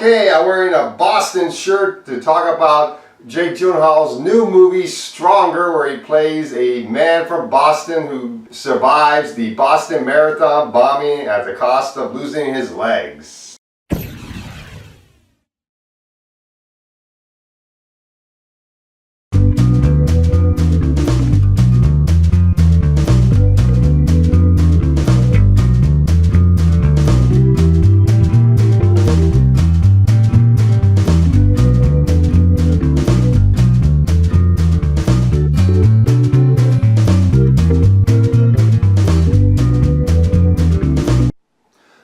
Okay, I'm wearing a Boston shirt to talk about Jake Gyllenhaal's new movie, Stronger, where he plays a man from Boston who survives the Boston Marathon bombing at the cost of losing his legs.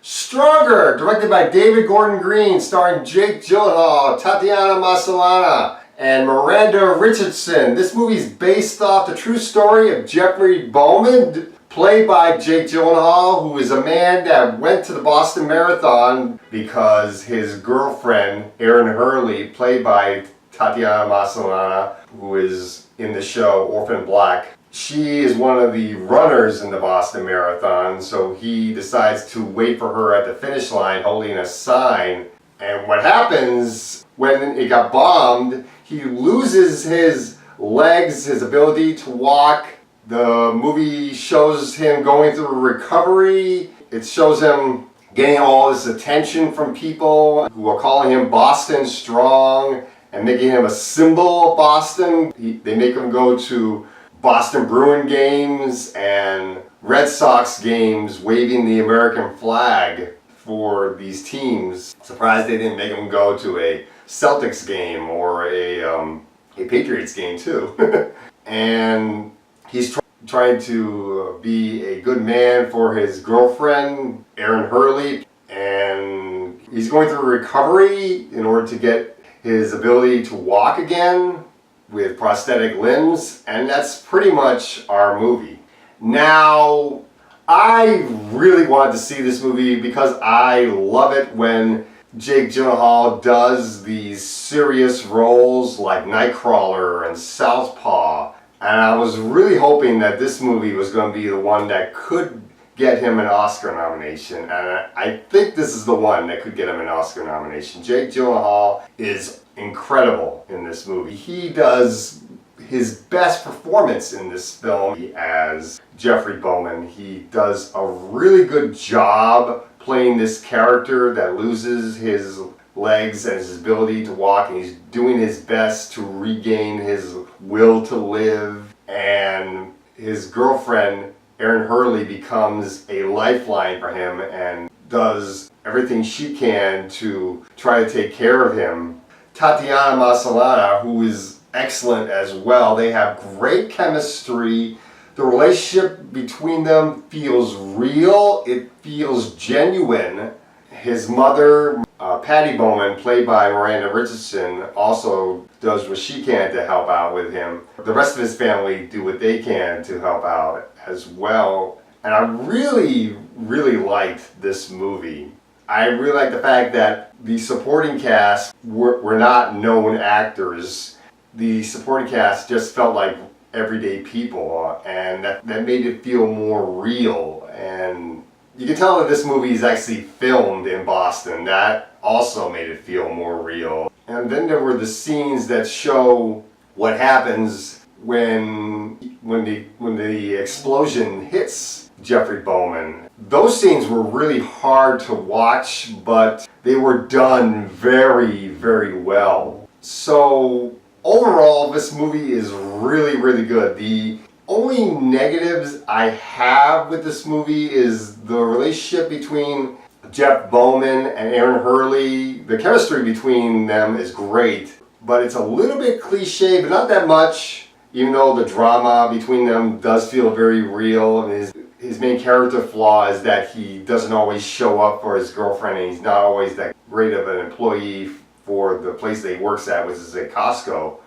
Stronger, directed by David Gordon Green, starring Jake Gyllenhaal, Tatiana Maslany, and Miranda Richardson. This movie is based off the true story of Jeffrey Bowman, played by Jake Gyllenhaal, who is a man that went to the Boston Marathon because his girlfriend, Erin Hurley, played by Tatiana Maslany, who is in the show Orphan Black. She is one of the runners in the Boston Marathon, so he decides to wait for her at the finish line holding a sign. And what happens when it got bombed, he loses his legs, his ability to walk. The movie shows him going through recovery. It shows him getting all this attention from people who are calling him Boston Strong and making him a symbol of Boston. They make him go to Boston Bruin games and Red Sox games waving the American flag for these teams. Surprised they didn't make him go to a Celtics game or a Patriots game too. And he's trying to be a good man for his girlfriend, Erin Hurley, and he's going through recovery in order to get his ability to walk again with prosthetic limbs, and that's pretty much our movie. Now, I really wanted to see this movie because I love it when Jake Gyllenhaal does these serious roles like Nightcrawler and Southpaw, and I was really hoping that this movie was going to be the one that could get him an Oscar nomination, and I think this is the one that could get him an Oscar nomination. Jake Gyllenhaal is incredible in this movie. He does his best performance in this film as Jeffrey Bowman. He does a really good job playing this character that loses his legs and his ability to walk, and he's doing his best to regain his will to live, and his girlfriend Erin Hurley becomes a lifeline for him and does everything she can to try to take care of him. Tatiana Maslany, who is excellent as well. They have great chemistry. The relationship between them feels real. It feels genuine. His mother, Patty Bowman, played by Miranda Richardson, also does what she can to help out with him. The rest of his family do what they can to help out as well. And I really liked this movie. I really like the fact that the supporting cast were not known actors. The supporting cast just felt like everyday people, and that made it feel more real. And you can tell that this movie is actually filmed in Boston. That also made it feel more real. And then there were the scenes that show what happens when the explosion hits Jeffrey Bowman. Those scenes were really hard to watch, but they were done very well. So overall, this movie is really good. The only negatives I have with this movie is the relationship between Jeff Bowman and Erin Hurley. The chemistry between them is great, but it's a little bit cliche, but not that much, even though the drama between them does feel very real. And his main character flaw is that he doesn't always show up for his girlfriend, and he's not always that great of an employee for the place that he works at, which is at Costco.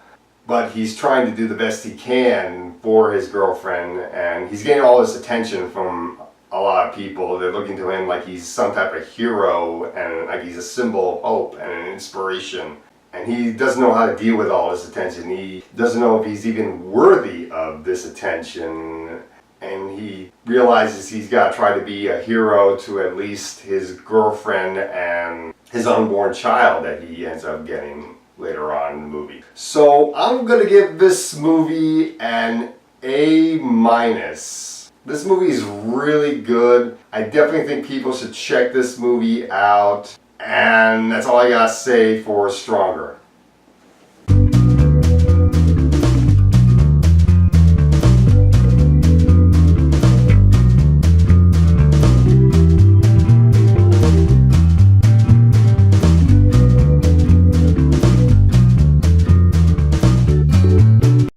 But he's trying to do the best he can for his girlfriend, and he's getting all this attention from a lot of people. They're looking to him like he's some type of hero and like he's a symbol of hope and an inspiration. And he doesn't know how to deal with all this attention. He doesn't know if he's even worthy of this attention. And he realizes he's got to try to be a hero to at least his girlfriend and his unborn child that he ends up getting later on in the movie. So I'm gonna give this movie an A-. This movie is really good. I definitely think people should check this movie out. And that's all I gotta say for Stronger.